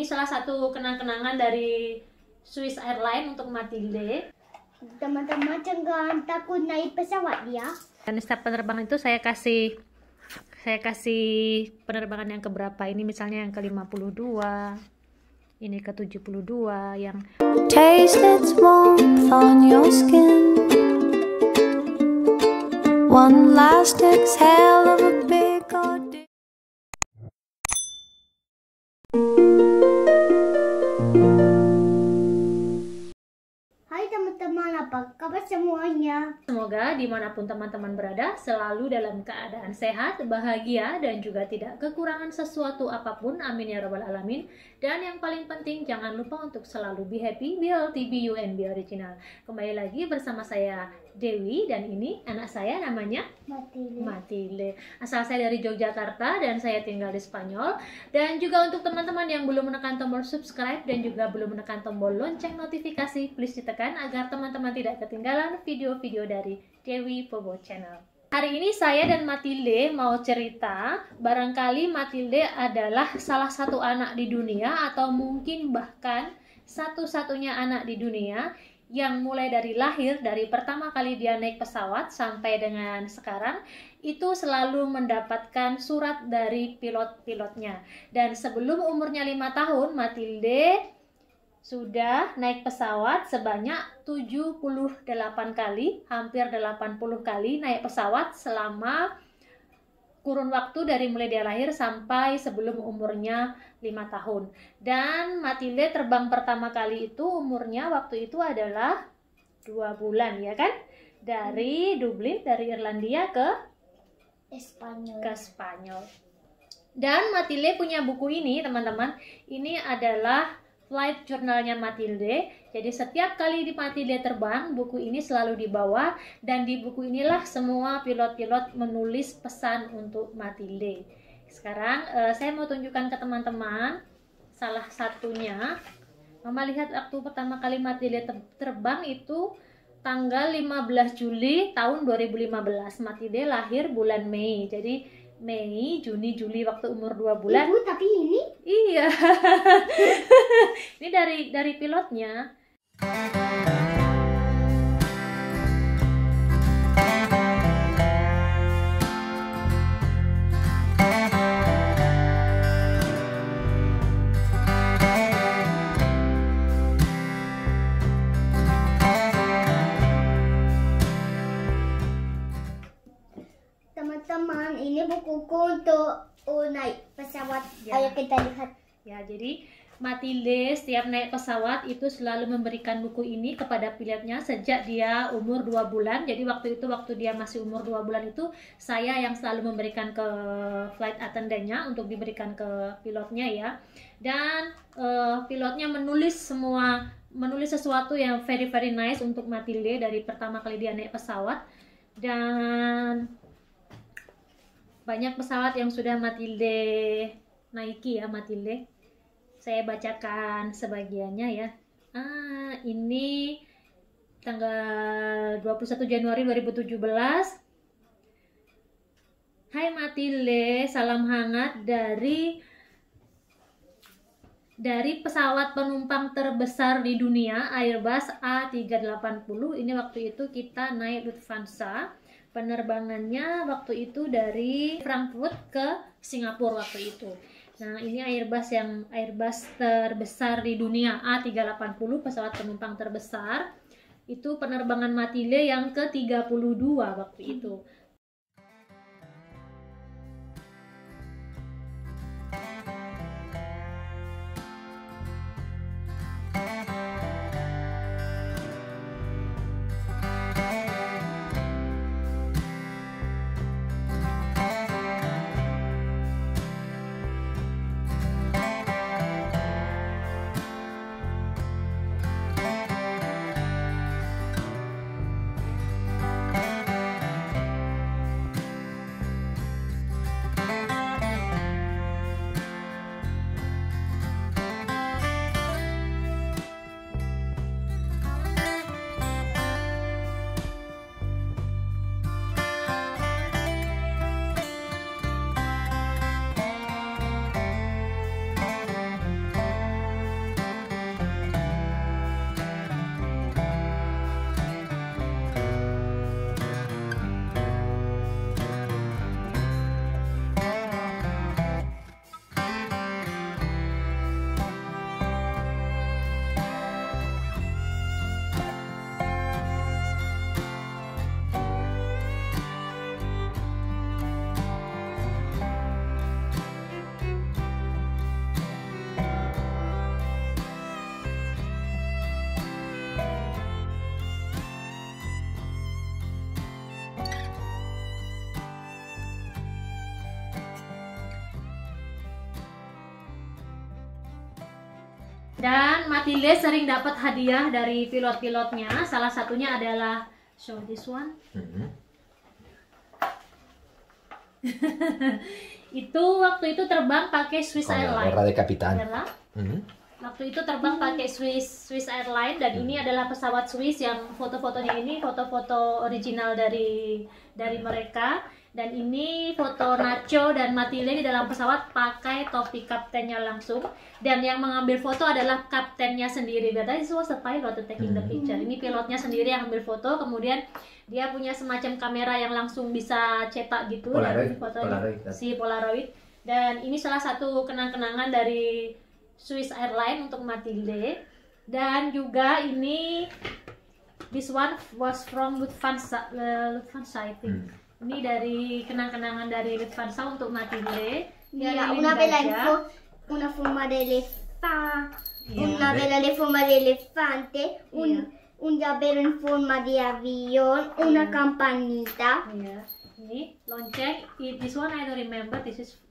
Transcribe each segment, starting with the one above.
Ini salah satu kenang-kenangan dari Swiss Airlines untuk Matilde. Teman-teman jangan takut naik pesawat ya. Dan setiap penerbangan itu saya kasih penerbangan yang keberapa. Ini misalnya yang ke-52, ini ke-72, yang Taste its warmth on your skin. One last exhale of a big ordeal. Hai teman-teman, apa kabar semuanya? semoga dimanapun teman-teman berada selalu dalam keadaan sehat, bahagia, dan juga tidak kekurangan sesuatu apapun. Amin ya robbal alamin. Dan yang paling penting, jangan lupa untuk selalu be happy, be healthy, be you, and be original. Kembali lagi bersama saya Dewi, dan ini anak saya namanya Matilde. Asal saya dari Yogyakarta dan saya tinggal di Spanyol. Dan juga untuk teman-teman yang belum menekan tombol subscribe dan juga belum menekan tombol lonceng notifikasi, please ditekan agar teman-teman tidak ketinggalan video-video dari Dewi Pobo Channel. Hari ini saya dan Matilde mau cerita, barangkali Matilde adalah salah satu anak di dunia atau mungkin bahkan satu-satunya anak di dunia yang mulai dari lahir, dari pertama kali dia naik pesawat sampai dengan sekarang, itu selalu mendapatkan surat dari pilot-pilotnya. Dan sebelum umurnya 5 tahun, Matilde sudah naik pesawat sebanyak 78 kali, hampir 80 kali naik pesawat selama kurun waktu dari mulai dia lahir sampai sebelum umurnya 5 tahun. Dan Matilde terbang pertama kali itu umurnya waktu itu adalah 2 bulan ya kan? Dari Dublin, dari Irlandia ke Spanyol. Dan Matilde punya buku ini teman-teman. Ini adalah flight journalnya Matilde. Jadi setiap kali di Matilde terbang, buku ini selalu dibawa, dan di buku inilah semua pilot-pilot menulis pesan untuk Matilde. Sekarang saya mau tunjukkan ke teman-teman salah satunya. Mama lihat waktu pertama kali Matilde terbang itu tanggal 15 Juli tahun 2015. Matilde lahir bulan Mei. Jadi Mei, Juni, Juli waktu umur 2 bulan. Ibu, tapi ini? Iya. Ini dari pilotnya. Teman-teman, ini bukuku untuk naik pesawat. Ya. Ayo kita lihat. Ya, jadi Matilde setiap naik pesawat itu selalu memberikan buku ini kepada pilotnya sejak dia umur 2 bulan. Jadi waktu dia masih umur 2 bulan itu saya yang selalu memberikan ke flight attendant-nya untuk diberikan ke pilotnya ya. Dan pilotnya menulis sesuatu yang very very nice untuk Matilde dari pertama kali dia naik pesawat. Dan banyak pesawat yang sudah Matilde naiki ya Matilde. Saya bacakan sebagiannya ya. Ini tanggal 21 Januari 2017. Hai Matilde, salam hangat dari pesawat penumpang terbesar di dunia, Airbus A380. Ini waktu itu kita naik Lufthansa. Penerbangannya waktu itu dari Frankfurt ke Singapura waktu itu. Nah, ini Airbus terbesar di dunia, A380, pesawat penumpang terbesar. Itu penerbangan Matilde yang ke-32 waktu itu. Dan Matilde sering dapat hadiah dari pilot-pilotnya. Salah satunya adalah show this one. Itu waktu itu terbang pakai Swiss Airlines. Gorra de capitán. Waktu itu terbang pakai Swiss Airlines dan ini adalah pesawat Swiss yang foto-fotonya ini foto-foto original dari mereka. Dan ini foto Nacho dan Matilde di dalam pesawat pakai topi kaptennya langsung. Dan yang mengambil foto adalah kaptennya sendiri. Berarti this was the pilot taking the picture. Ini pilotnya sendiri yang ambil foto. Kemudian dia punya semacam kamera yang langsung bisa cetak gitu. Polaroid, dari fotonya. Si Polaroid. Dan ini salah satu kenang-kenangan dari Swiss Airlines untuk Matilde. Dan juga ini this one was from Lufthansa I think. Ini dari kenang-kenangan dari Lufthansa untuk Matilde. Mira, una vela una forma de elefante, una vela de forma de elefante, un llavero en forma de avión, una campanita. Iya. Ini lonceng. This one I don't remember. This is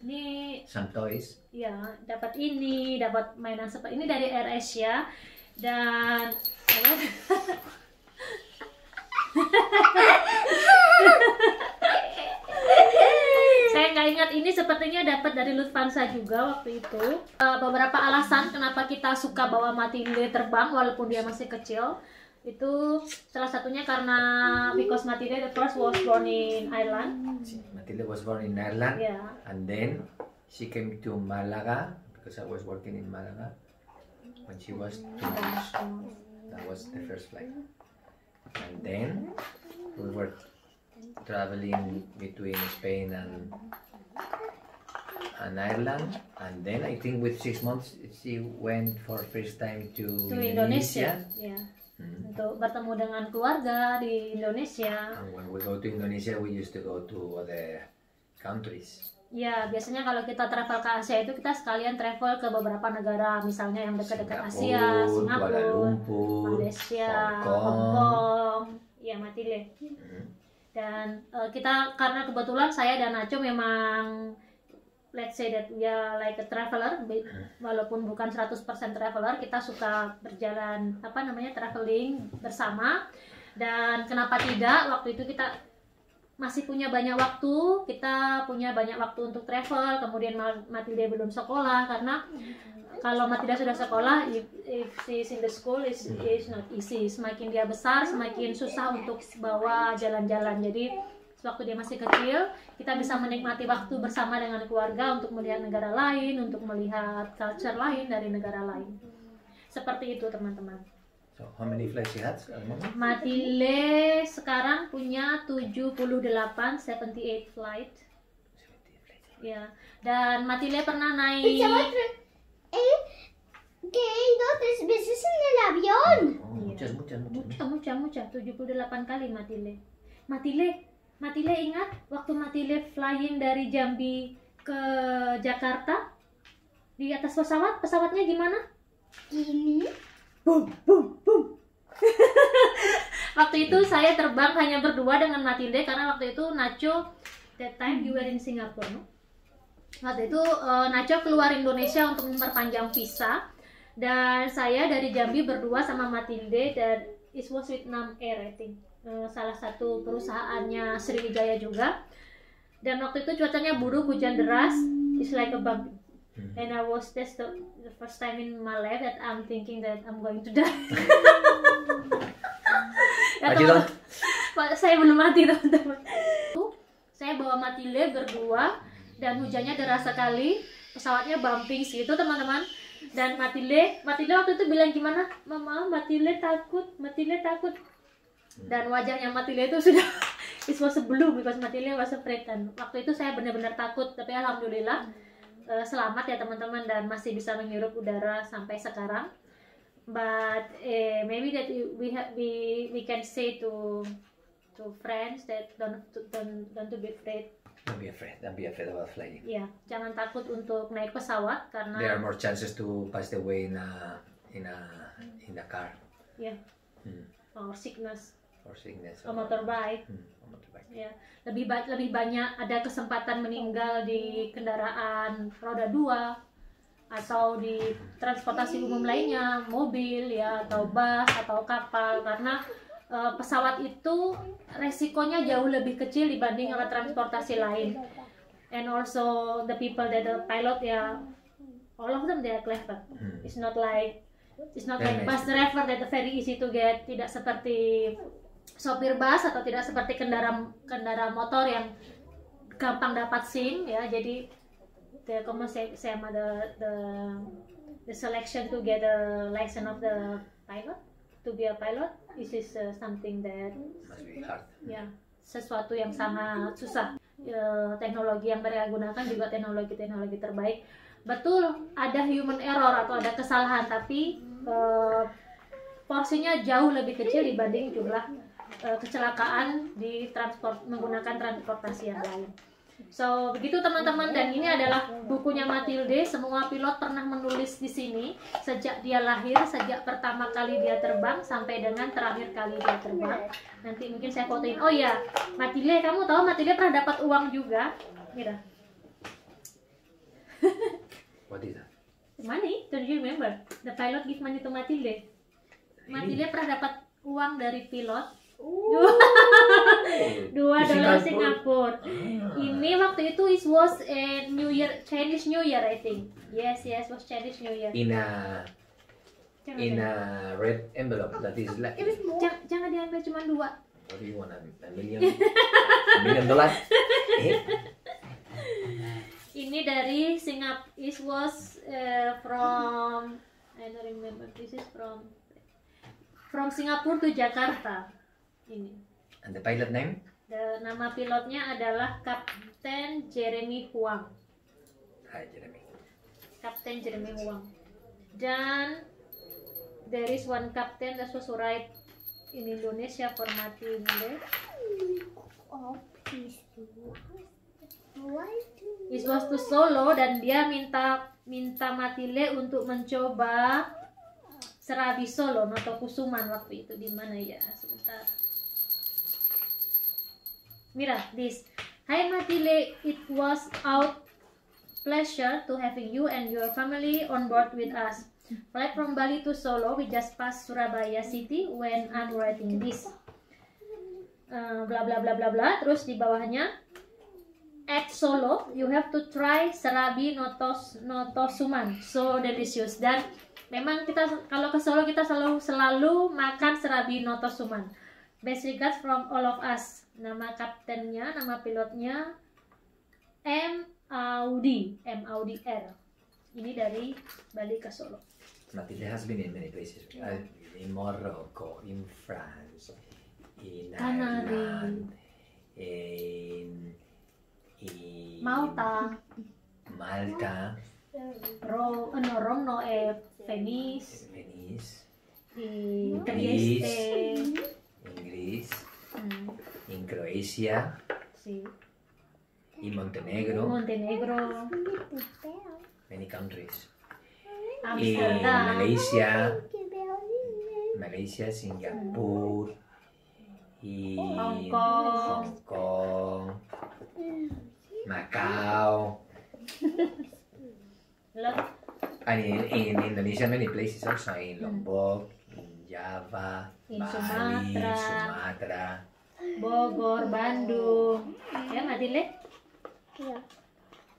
ini Some toys. ya, dapat ini, dapat mainan seperti ini dari Air Asia dan saya nggak ingat ini sepertinya dapat dari Lufthansa juga waktu itu. Beberapa alasan kenapa kita suka bawa Matilde terbang walaupun dia masih kecil itu salah satunya karena because Matilde the first was born in Ireland. Matilde was born in Ireland, Yeah. and then she came to Malaga because I was working in Malaga when she was 2 months. That was the first flight, and then we were traveling between Spain and Ireland, and then I think with 6 months she went for first time to Indonesia. Ya. Untuk bertemu dengan keluarga di Indonesia. And when we go to Indonesia, we used to go to other countries. Ya, biasanya kalau kita travel ke Asia itu kita sekalian travel ke beberapa negara, misalnya yang dekat-dekat Asia, Kuala Singapura, Lumpur, Malaysia, Hong Hong Kong. Kong, ya Matilde. Dan kita karena kebetulan saya dan Nacho memang let's say that we are like a traveler, walaupun bukan 100% traveler, kita suka berjalan traveling bersama. Dan kenapa tidak, waktu itu kita masih punya banyak waktu, kita punya banyak waktu untuk travel. Kemudian Matilde belum sekolah, karena kalau Matilda sudah sekolah, if she's in the school is not easy. Semakin dia besar, semakin susah untuk bawa jalan-jalan. Jadi waktu dia masih kecil, kita bisa menikmati waktu bersama dengan keluarga untuk melihat negara lain, untuk melihat culture lain dari negara lain. Seperti itu teman-teman. So how many flights you had at the moment? Matilde sekarang punya 78 flight. Ya, dan Matilde pernah naik. Que he ido 3 veces en el avión. Oh, muchas. 78 kali Matilde ingat waktu Matilde flying dari Jambi ke Jakarta di atas pesawatnya gimana? Gini. Boom. Waktu itu saya terbang hanya berdua dengan Matilde karena waktu itu Nacho that time you were in Singapore, no? Waktu itu Nacho keluar Indonesia untuk memperpanjang visa dan saya dari Jambi berdua sama Matilde dan it was Vietnam Air I think. Salah satu perusahaannya Sriwijaya juga. Dan waktu itu cuacanya buruk, hujan deras, it's like a bump. And I was that's the first time in my life that I'm thinking that I'm going to die. Saya belum mati teman-teman. Saya bawa Matilde berdua dan hujannya deras sekali, pesawatnya bumping gitu teman-teman. Dan Matilde waktu itu bilang gimana? Mama, Matilde takut. Dan wajahnya Matilde itu sudah it was a blue because Matilde was afraid. Dan waktu itu saya benar-benar takut, tapi alhamdulillah selamat ya teman-teman dan masih bisa menghirup udara sampai sekarang. But maybe that we can say to friends that don't to be afraid. Don't be afraid about flying. Ya, jangan takut untuk naik pesawat karena There are more chances to pass the way in a car. Ya. Or sickness. Or motorbike. Ya, lebih banyak ada kesempatan meninggal di kendaraan roda 2 atau di transportasi umum lainnya, mobil ya, atau bus atau kapal, karena pesawat itu resikonya jauh lebih kecil dibanding alat transportasi lain. And also the people that the pilot ya, all of them they are clever. It's not like bus driver that very easy to get, tidak seperti sopir bus atau tidak seperti kendara motor yang gampang dapat SIM ya. Jadi the selection to get a license of the pilot, to be a pilot, this is something that Must be hard. ya, sesuatu yang sangat susah. Teknologi yang mereka gunakan juga teknologi terbaik. Betul ada human error atau ada kesalahan, tapi porsinya jauh lebih kecil dibanding jumlah kecelakaan di menggunakan transportasi yang lain. So begitu teman-teman, dan ini adalah bukunya Matilde. Semua pilot pernah menulis di sini sejak dia lahir, sejak pertama kali dia terbang sampai dengan terakhir kali dia terbang. Nanti mungkin saya fotoin. Oh ya, Matilde, kamu tahu Matilde pernah dapat uang juga? Mira. What is that? Money? Don't you remember? The pilot give money to Matilde. Matilde pernah dapat uang dari pilot. $2 Singapura. Ini waktu itu it was a New Year, Chinese New Year, I think. Yes, was Chinese New Year. In a red envelope that is like. Jangan diambil cuma 2. What do you want? $1 million? $1 million? Ini dari Singapura. It was from, I don't remember. This is from Singapura to Jakarta. Ini. And the pilot name? Nama pilotnya adalah Kapten Jeremy Huang. Hi, Jeremy. Kapten Jeremy Huang. Dan there is one captain that was right in Indonesia for Matilde. It was to Solo, dan dia minta Matilde untuk mencoba Serabi Solo, Notokusuman waktu itu. Di mana ya? Sebentar. Mira, this. Hi Matilde, it was our pleasure to having you and your family on board with us. Flight from Bali to Solo, we just passed Surabaya city when I'm writing this. Bla bla bla bla bla. Terus di bawahnya, at Solo, you have to try Serabi Notosuman, so delicious. Dan memang kita kalau ke Solo kita selalu makan Serabi Notosuman. Best regards from all of us. Nama kaptennya, nama pilotnya M. Audi R. Ini dari Bali ke Solo. Matilde has been in many places. In Morocco, in France, in Ireland, in Malta, Venice, di Trieste, Greece, in Croatia, sí, in Montenegro, many countries. In Amsterdam, Malaysia, Singapore, in Hong Kong, Macau, and in Indonesia many places also, in Lombok, in Java, In Bali, Sumatra. Sumatra. Bogor, Bandung. Ya, Matilde?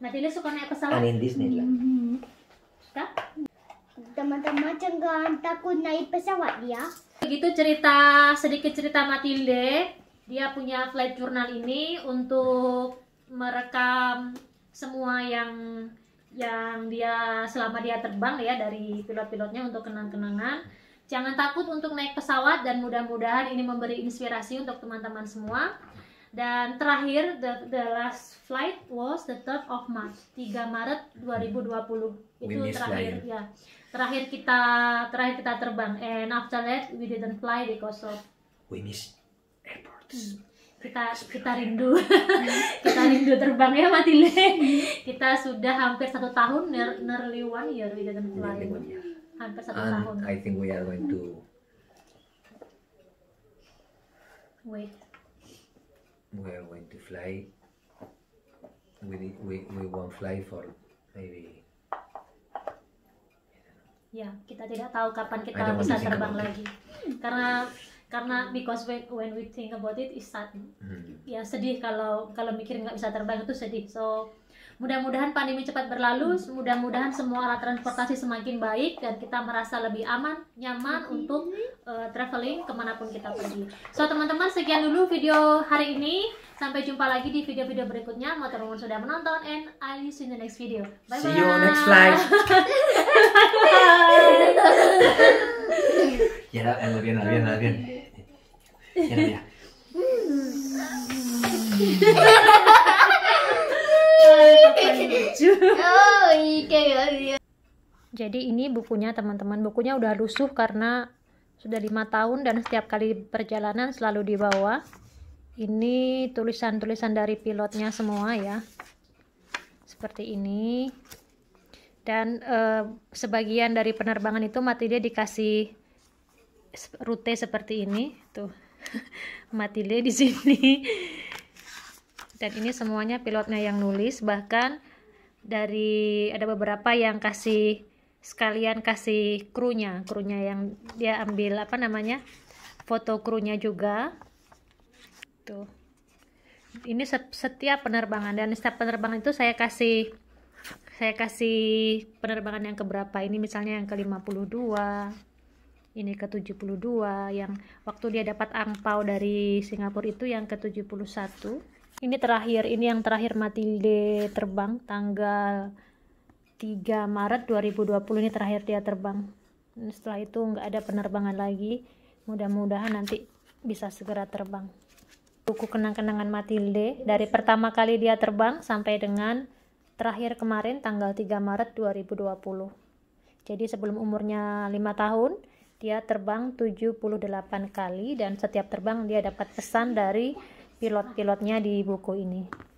Matilde suka naik And pesawat? in Disneyland. Suka? Teman-teman jangan takut naik pesawat dia. Begitu sedikit cerita Matilde. Dia punya flight journal ini untuk merekam semua yang dia selama dia terbang ya, dari pilot-pilotnya untuk kenang-kenangan. Jangan takut untuk naik pesawat, dan mudah-mudahan ini memberi inspirasi untuk teman-teman semua. Dan terakhir, the last flight was the 3rd of March, 3 Maret 2020. Itu terakhir flying. ya. Terakhir kita terbang. And after that we didn't fly because of We miss airports. kita rindu. Kita rindu terbang ya Matilde. Kita sudah hampir 1 tahun, nearly 1 year we didn't fly. Nearly 1 year. Hampir 1 tahun. And I think we are going to fly. We won't fly for maybe Ya, kita tidak tahu kapan I kita don't want bisa to think terbang about it. lagi. Karena because when we think about it is sad. Ya sedih kalau mikir nggak bisa terbang itu sedih. So mudah-mudahan pandemi cepat berlalu, mudah-mudahan semua alat transportasi semakin baik dan kita merasa lebih aman, nyaman untuk traveling kemanapun kita pergi. So teman-teman, sekian dulu video hari ini. Sampai jumpa lagi di video-video berikutnya. Teman-teman sudah menonton, and I'll see you in the next video. Bye bye. See you next flight. Ya, bien. Ya. Oh, iya. Jadi ini bukunya teman-teman, bukunya udah lusuh karena sudah 5 tahun dan setiap kali perjalanan selalu dibawa. Ini tulisan-tulisan dari pilotnya semua ya, seperti ini. Dan sebagian dari penerbangan itu Matilde dikasih rute seperti ini tuh. Matilde di sini. Dan ini semuanya pilotnya yang nulis, bahkan ada beberapa yang sekalian kasih krunya yang dia ambil foto krunya juga tuh. Ini setiap penerbangan, dan setiap penerbangan itu saya kasih penerbangan yang keberapa. Ini misalnya yang ke-52, ini ke-72, yang waktu dia dapat angpau dari Singapura itu yang ke-71. Ini yang terakhir Matilde terbang tanggal 3 Maret 2020, ini terakhir dia terbang. Dan setelah itu nggak ada penerbangan lagi. Mudah-mudahan nanti bisa segera terbang. Buku kenang-kenangan Matilde dari pertama kali dia terbang sampai dengan terakhir kemarin tanggal 3 Maret 2020. Jadi sebelum umurnya 5 tahun dia terbang 78 kali, dan setiap terbang dia dapat pesan dari pilot-pilotnya di buku ini.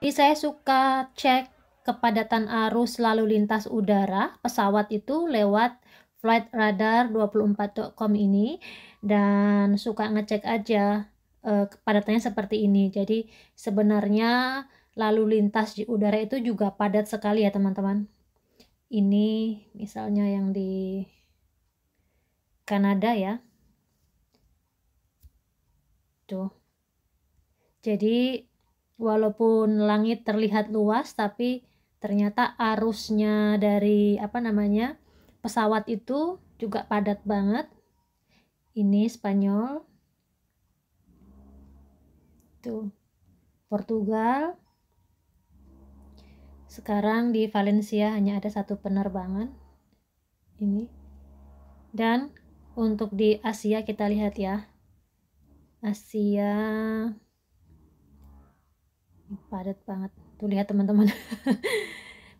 Tapi saya suka cek kepadatan arus lalu lintas udara pesawat itu lewat flightradar24.com ini, dan suka ngecek aja kepadatannya seperti ini. Jadi sebenarnya lalu lintas di udara itu juga padat sekali ya teman-teman. Ini misalnya yang di Kanada ya. Tuh. Jadi walaupun langit terlihat luas, tapi ternyata arusnya dari pesawat itu juga padat banget. Ini Spanyol. Tuh. Portugal. Sekarang di Valencia hanya ada 1 penerbangan. Ini. Dan untuk di Asia kita lihat ya. Asia padat banget. Tuh lihat teman-teman.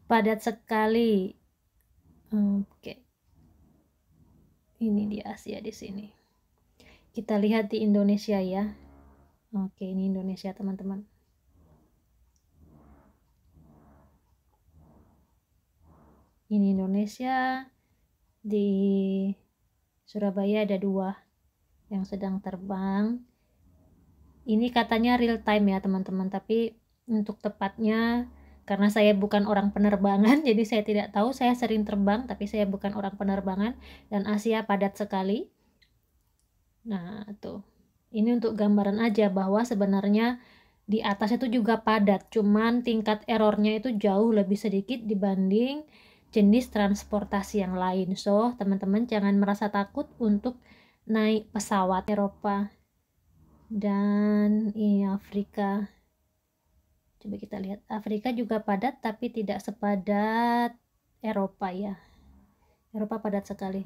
Padat sekali. Oke. Ini di Asia di sini. Kita lihat di Indonesia ya. Oke, ini Indonesia teman-teman. Ini Indonesia. Di Surabaya ada 2 yang sedang terbang. Ini katanya real time ya teman-teman, tapi untuk tepatnya karena saya bukan orang penerbangan jadi saya tidak tahu. Saya sering terbang tapi saya bukan orang penerbangan, dan Asia padat sekali. Nah tuh, ini untuk gambaran aja bahwa sebenarnya di atas itu juga padat, cuman tingkat errornya itu jauh lebih sedikit dibanding jenis transportasi yang lain. So teman-teman jangan merasa takut untuk naik pesawat Eropa. Dan ini Afrika. Coba kita lihat, Afrika juga padat tapi tidak sepadat Eropa ya. Eropa padat sekali.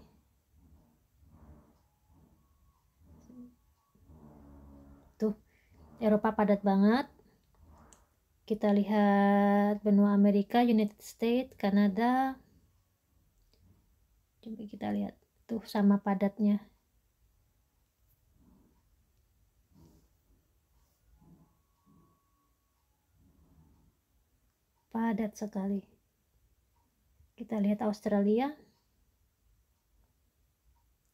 Tuh, Eropa padat banget. Kita lihat benua Amerika, United States, Kanada. Coba kita lihat, tuh sama padatnya. Padat sekali. Kita lihat Australia.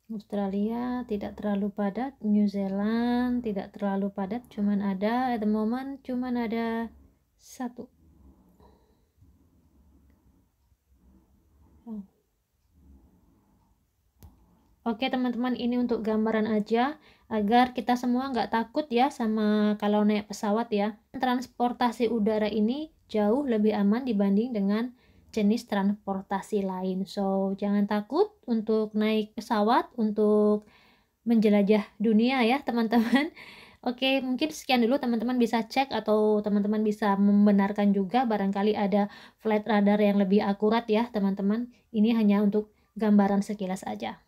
Australia tidak terlalu padat. New Zealand tidak terlalu padat, cuman ada at the moment cuman ada 1. Oke teman-teman, ini untuk gambaran aja agar kita semua nggak takut ya sama kalau naik pesawat ya. Transportasi udara ini jauh lebih aman dibanding dengan jenis transportasi lain. So jangan takut untuk naik pesawat untuk menjelajah dunia ya teman-teman. Oke, mungkin sekian dulu, teman-teman bisa cek atau teman-teman bisa membenarkan juga barangkali ada flight radar yang lebih akurat ya teman-teman. Ini hanya untuk gambaran sekilas aja.